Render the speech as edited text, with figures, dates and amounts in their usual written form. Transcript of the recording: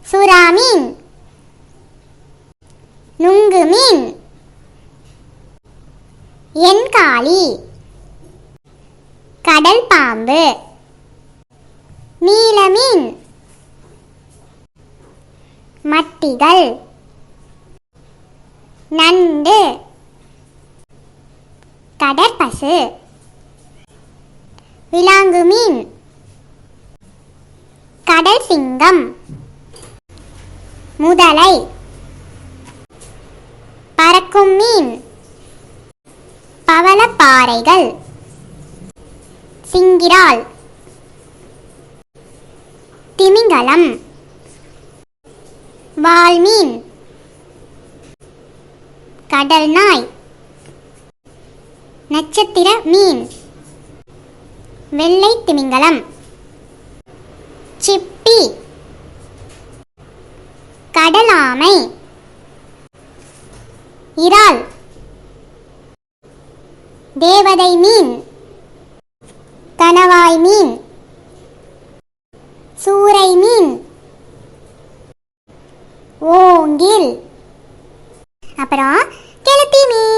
சுறா மீன், நுங்கு மீன், என்காளி, கடல் பாம்பு, நீல மீன், மட்டிகள், நண்டு, கடற்பசு, விலாங்கு மீன், கடல் சிங்கம், முதலை, பறக்கும் மீன், பவளப்பாறைகள், சிங்கிரால், திமிங்கலம், வால்மீன், கடல் நாய், நட்சத்திர மீன், வெள்ளை திமிங்கலம், சிப்பி, கடலாமை, இறால், தேவதை மீன், கணவாய் மீன், சூரை மீன், ஓங்கில், அப்புறம் கெளுத்தி மீன்.